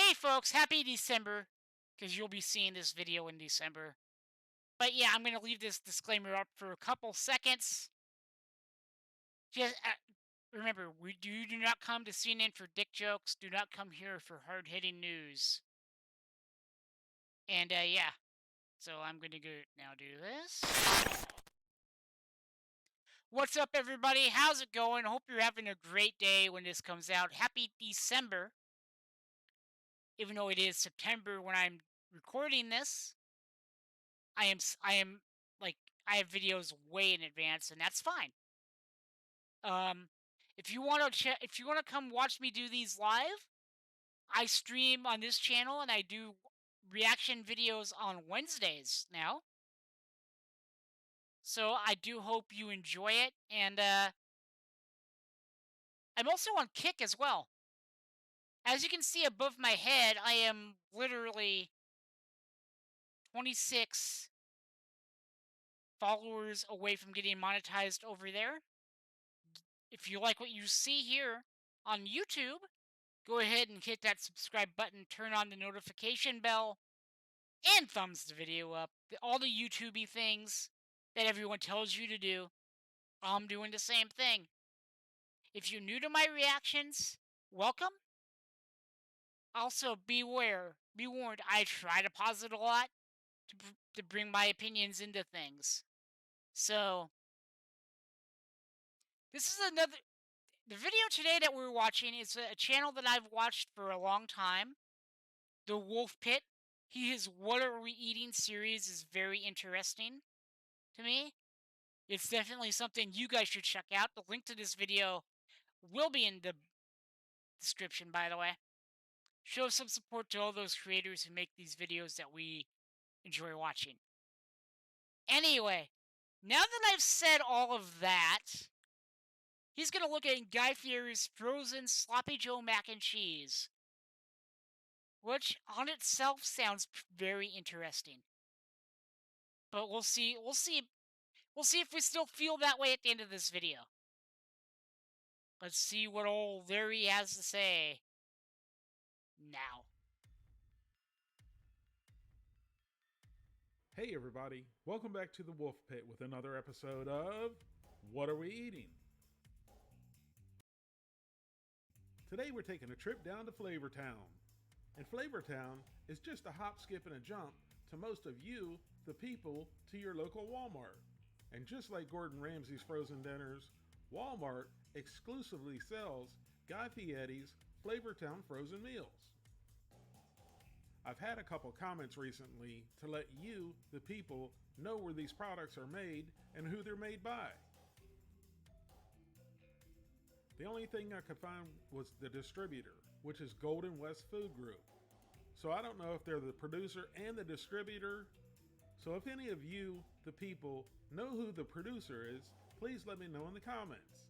Hey folks, happy December, because you'll be seeing this video in December. But yeah, I'm going to leave this disclaimer up for a couple seconds. Just remember, do not come to CNN for dick jokes. Do not come here for hard-hitting news. And yeah, so I'm going to go now do this. What's up, everybody? How's it going? Hope you're having a great day when this comes out. Happy December, even though it is September when I'm recording this. I am like I have videos way in advance, and that's fine. Um, if you want to if you want to come watch me do these live, I stream on this channel and I do reaction videos on Wednesdays now. So I do hope you enjoy it, and I'm also on Kick as well. As you can see above my head, I am literally 26 followers away from getting monetized over there. If you like what you see here on YouTube, go ahead and hit that subscribe button, turn on the notification bell, and thumbs the video up. All the YouTubey things that everyone tells you to do, I'm doing the same thing. If you're new to my reactions, welcome. Also, beware, be warned, I try to pause it a lot to bring my opinions into things. So, this is another. The video today that we're watching is a channel that I've watched for a long time. The Wolf Pit. His What Are We Eating series is very interesting to me. It's definitely something you guys should check out. The link to this video will be in the description, by the way. Show some support to all those creators who make these videos that we enjoy watching. Anyway, now that I've said all of that, he's going to look at Guy Fieri's frozen sloppy Joe mac and cheese, which on itself sounds very interesting. But we'll see. We'll see if we still feel that way at the end of this video. Let's see what old Larry has to say now. Hey everybody, welcome back to the Wolf Pit with another episode of What Are We Eating? Today we're taking a trip down to Flavortown. And Flavortown is just a hop, skip, and a jump to most of you, the people, to your local Walmart. And just like Gordon Ramsay's frozen dinners, Walmart exclusively sells Guy Fieri's Flavortown frozen meals. I've had a couple comments recently to let you, the people, know where these products are made and who they're made by. The only thing I could find was the distributor, which is Golden West Food Group. So I don't know if they're the producer and the distributor. So if any of you, the people, know who the producer is, please let me know in the comments.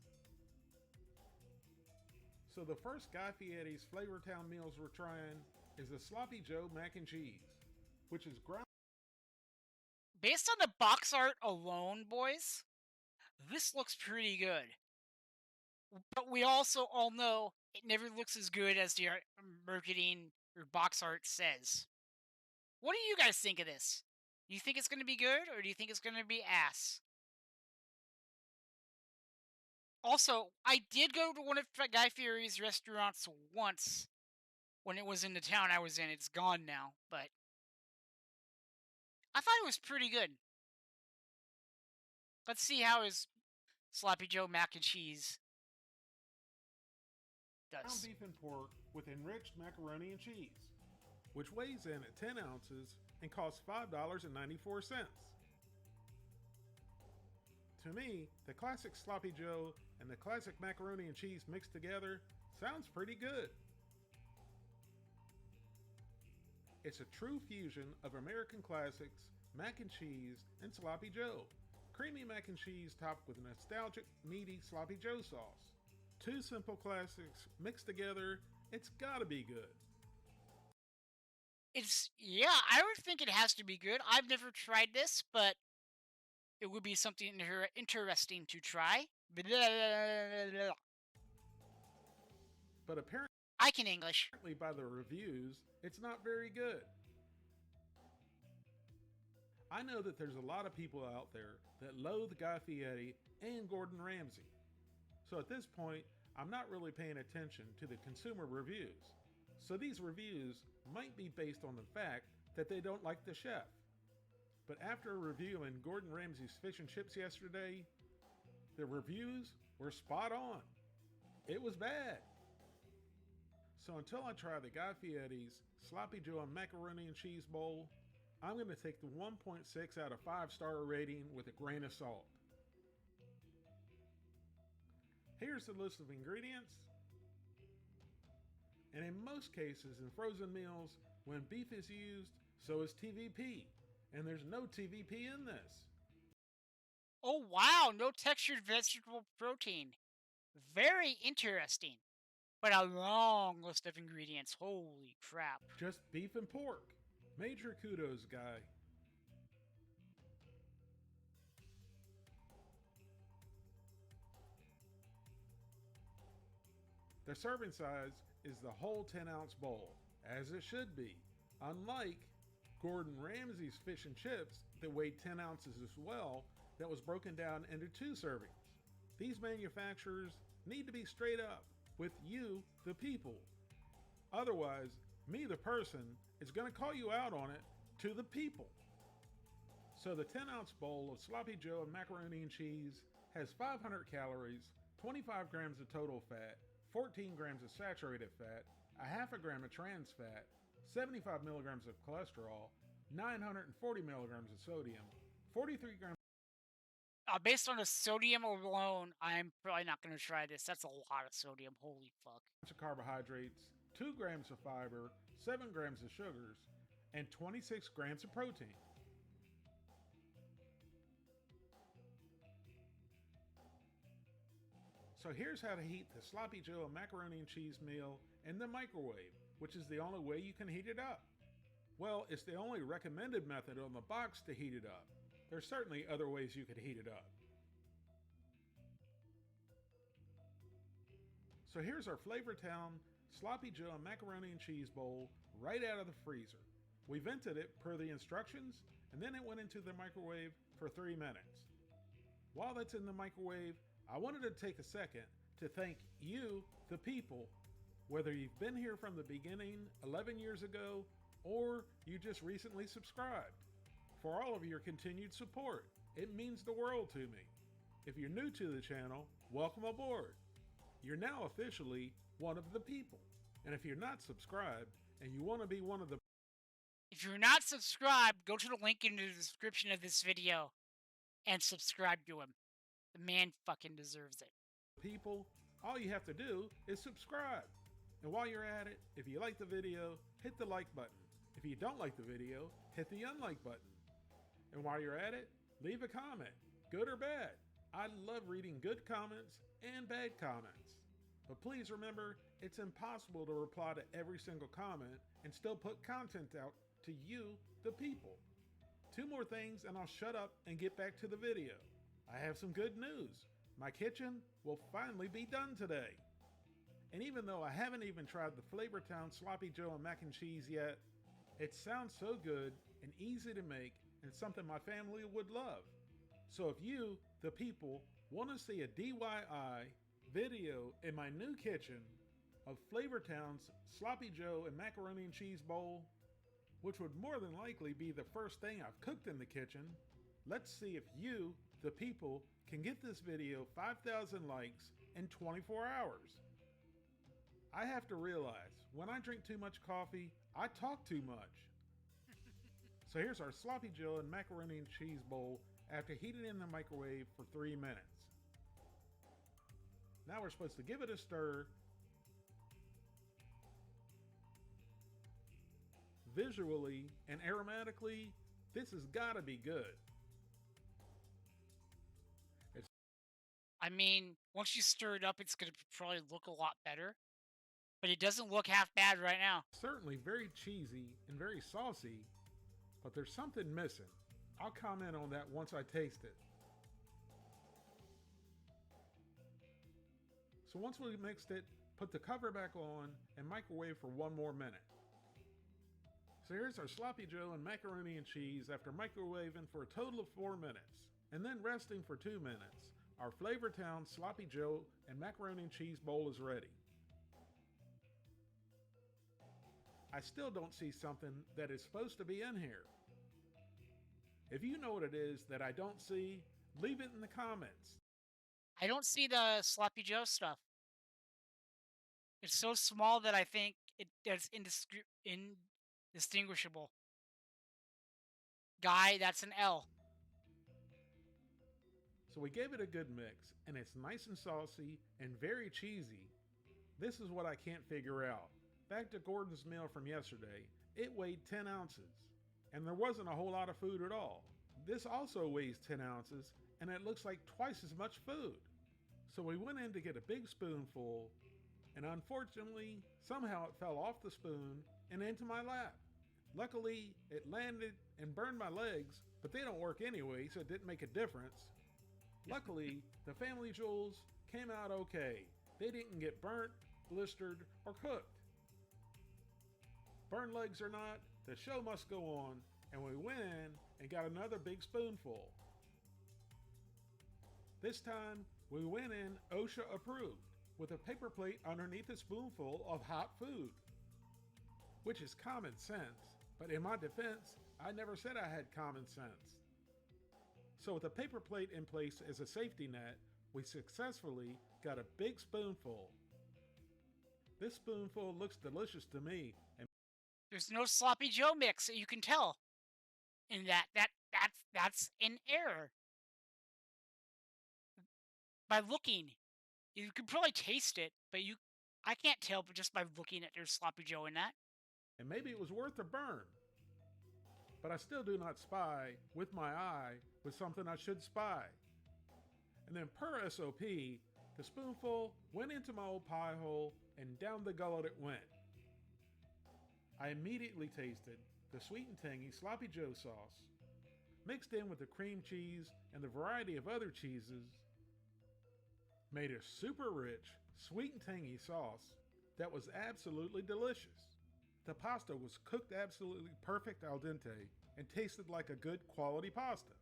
So the first Guy Fieri's Flavortown meals we're trying is the Sloppy Joe mac and cheese, which is ground. Based on the box art alone, boys, this looks pretty good. But we also all know it never looks as good as the marketing or box art says. What do you guys think of this? Do you think it's going to be good, or do you think it's going to be ass? Also, I did go to one of Guy Fieri's restaurants once when it was in the town I was in. It's gone now, but I thought it was pretty good. Let's see how his Sloppy Joe mac and cheese Ground does. beef and pork with enriched macaroni and cheese, which weighs in at 10 ounces and costs $5.94. To me, the classic Sloppy Joe and the classic macaroni and cheese mixed together sounds pretty good. It's a true fusion of American classics, mac and cheese, and Sloppy Joe. Creamy mac and cheese topped with nostalgic, meaty Sloppy Joe sauce. Two simple classics mixed together, it's gotta be good. Yeah, I would think it has to be good. I've never tried this, but it would be something interesting to try. But apparently I can English. Apparently, by the reviews, it's not very good. I know that there's a lot of people out there that loathe Guy Fieri and Gordon Ramsay. So at this point, I'm not really paying attention to the consumer reviews. So these reviews might be based on the fact that they don't like the chef. But after reviewing Gordon Ramsay's fish and chips yesterday, the reviews were spot on. It was bad. So until I try the Guy Fieri's Sloppy Joe and Macaroni and Cheese Bowl, I'm going to take the 1.6 out of 5-star rating with a grain of salt. Here's the list of ingredients. And in most cases in frozen meals, when beef is used, so is TVP. And there's no TVP in this. Oh, wow. No textured vegetable protein. Very interesting. But a long list of ingredients. Holy crap. Just beef and pork. Major kudos, Guy. The serving size is the whole 10-ounce bowl, as it should be, unlike Gordon Ramsay's fish and chips that weighed 10 ounces as well, that was broken down into 2 servings. These manufacturers need to be straight up with you, the people. Otherwise, me, the person, is going to call you out on it to the people. So the 10-ounce bowl of Sloppy Joe and macaroni and cheese has 500 calories, 25 grams of total fat, 14 grams of saturated fat, a half a gram of trans fat, 75 milligrams of cholesterol, 940 milligrams of sodium, 43 grams Based on the sodium alone, I'm probably not going to try this. That's a lot of sodium. Holy fuck. of carbohydrates, 2 grams of fiber, 7 grams of sugars, and 26 grams of protein. So here's how to heat the Sloppy Joe macaroni and cheese meal in the microwave, which is the only way you can heat it up. Well, it's the only recommended method on the box to heat it up. There's certainly other ways you could heat it up. So here's our Flavortown Sloppy Joe macaroni and cheese bowl right out of the freezer. We vented it per the instructions, and then it went into the microwave for 3 minutes. While that's in the microwave, I wanted to take a second to thank you, the people, whether you've been here from the beginning 11 years ago or you just recently subscribed, for all of your continued support. It means the world to me. If you're new to the channel, welcome aboard. You're now officially one of the people. And if you're not subscribed and you want to be one of the If you're not subscribed, go to the link in the description of this video and subscribe to him. The man fucking deserves it. people, all you have to do is subscribe. And while you're at it, if you like the video, hit the like button. If you don't like the video, hit the unlike button. And while you're at it, leave a comment, good or bad. I love reading good comments and bad comments. But please remember, it's impossible to reply to every single comment and still put content out to you, the people. 2 more things and I'll shut up and get back to the video. I have some good news. My kitchen will finally be done today. And even though I haven't even tried the Flavortown Sloppy Joe and mac and cheese yet, it sounds so good and easy to make and something my family would love. So if you, the people, want to see a DIY video in my new kitchen of Flavortown's Sloppy Joe and macaroni and cheese bowl, which would more than likely be the first thing I've cooked in the kitchen, let's see if you, the people, can get this video 5,000 likes in 24 hours. I have to realize, when I drink too much coffee, I talk too much. So here's our Sloppy Joe and macaroni and cheese bowl after heating it in the microwave for 3 minutes. Now we're supposed to give it a stir. Visually and aromatically, this has got to be good. I mean, once you stir it up, it's going to probably look a lot better. But it doesn't look half bad right now. Certainly very cheesy and very saucy, but there's something missing. I'll comment on that once I taste it. So once we mixed it, Put the cover back on and microwave for 1 more minute. So here's our sloppy joe and macaroni and cheese after microwaving for a total of 4 minutes, and then resting for 2 minutes. Our Flavortown sloppy joe and macaroni and cheese bowl is ready. I still don't see something that is supposed to be in here. If you know what it is that I don't see, leave it in the comments. I don't see the sloppy Joe stuff. It's so small that I think that's indistinguishable. Guy, that's an L. So we gave it a good mix, and it's nice and saucy and very cheesy. This is what I can't figure out. Back to Gordon's meal from yesterday, it weighed 10 ounces, and there wasn't a whole lot of food at all. This also weighs 10 ounces, and it looks like twice as much food. So we went in to get a big spoonful, and unfortunately, somehow it fell off the spoon and into my lap. Luckily, it landed and burned my legs, but they don't work anyway, so it didn't make a difference. Luckily, the family jewels came out okay. They didn't get burnt, blistered, or cooked. Burned legs or not, the show must go on, and we went in and got another big spoonful. This time, we went in OSHA approved, with a paper plate underneath a spoonful of hot food. Which is common sense, but in my defense, I never said I had common sense. So with a paper plate in place as a safety net, we successfully got a big spoonful. This spoonful looks delicious to me, and There's no sloppy Joe mix. You can tell in that's an error by looking. You can probably taste it, but I can't tell, but just by looking at there's sloppy Joe in that. maybe it was worth a burn. But I still do not spy with my eye with something I should spy. And then per SOP, the spoonful went into my old pie hole and down the gullet it went. I immediately tasted the sweet and tangy sloppy joe sauce, mixed in with the cream cheese and the variety of other cheeses, made a super rich, sweet and tangy sauce that was absolutely delicious. The pasta was cooked absolutely perfect al dente and tasted like a good quality pasta.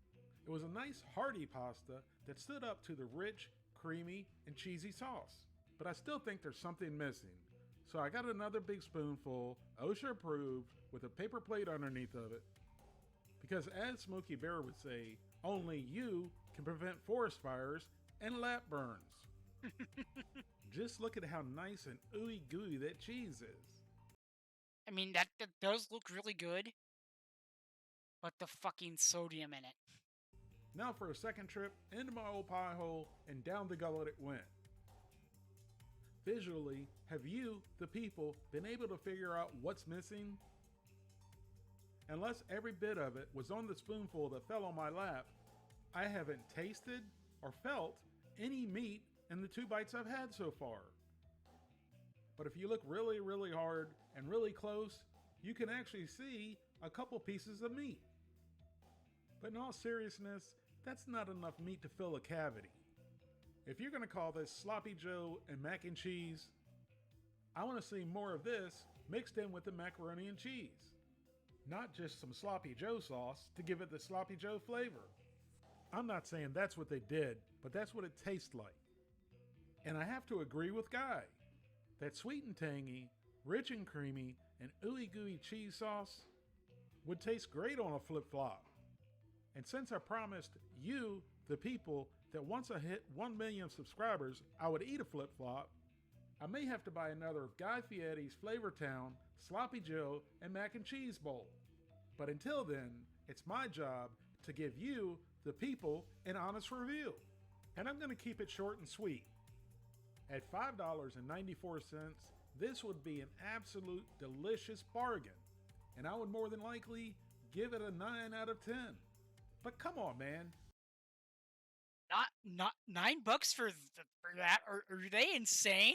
It was a nice hearty pasta that stood up to the rich, creamy, and cheesy sauce. But I still think there's something missing. So I got another big spoonful, OSHA approved, with a paper plate underneath of it. Because as Smokey Bear would say, only you can prevent forest fires and lap burns. Just look at how nice and ooey gooey that cheese is. I mean, that does look really good, but the fucking sodium in it. Now for a second trip into my old pie hole and down the gullet it went. Visually, have you, the people, been able to figure out what's missing? Unless every bit of it was on the spoonful that fell on my lap, I haven't tasted or felt any meat in the 2 bites I've had so far. But if you look really, really hard and really close, you can actually see a couple pieces of meat. But in all seriousness, that's not enough meat to fill a cavity. If you're going to call this sloppy joe and mac and cheese, I want to see more of this mixed in with the macaroni and cheese. Not just some sloppy joe sauce to give it the sloppy joe flavor. I'm not saying that's what they did, but that's what it tastes like. And I have to agree with Guy. That sweet and tangy, rich and creamy, and ooey gooey cheese sauce would taste great on a flip-flop. And since I promised you, the people, that once I hit 1 million subscribers, I would eat a flip-flop, I may have to buy another of Guy Fieri's Flavortown, Sloppy Joe, and Mac and Cheese Bowl. But until then, it's my job to give you, the people, an honest review. And I'm going to keep it short and sweet. At $5.94, this would be an absolute delicious bargain. And I would more than likely give it a 9 out of 10. But come on, man. Not $9 for that? Are they insane?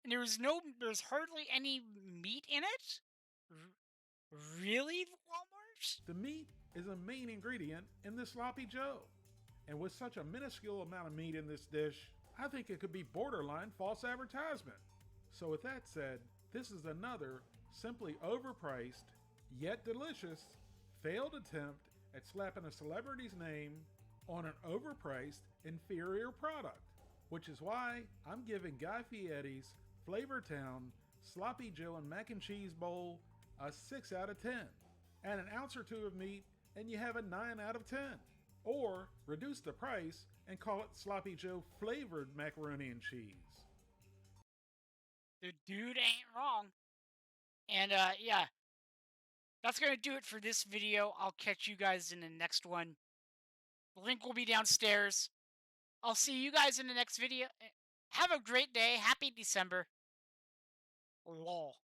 And there's hardly any meat in it. Really, Walmart? The meat is a main ingredient in the Sloppy Joe. And with such a minuscule amount of meat in this dish, I think it could be borderline false advertisement. So, with that said, this is another simply overpriced, yet delicious, failed attempt at slapping a celebrity's name on an overpriced, inferior product. Which is why I'm giving Guy Fieri's Flavortown Sloppy Joe and Mac and Cheese Bowl a 6 out of 10. Add an ounce or two of meat, and you have a 9 out of 10. Or reduce the price and call it Sloppy Joe flavored macaroni and cheese. The dude ain't wrong. And yeah, that's gonna do it for this video. I'll catch you guys in the next one. The link will be downstairs. I'll see you guys in the next video. Have a great day. Happy December. Lol.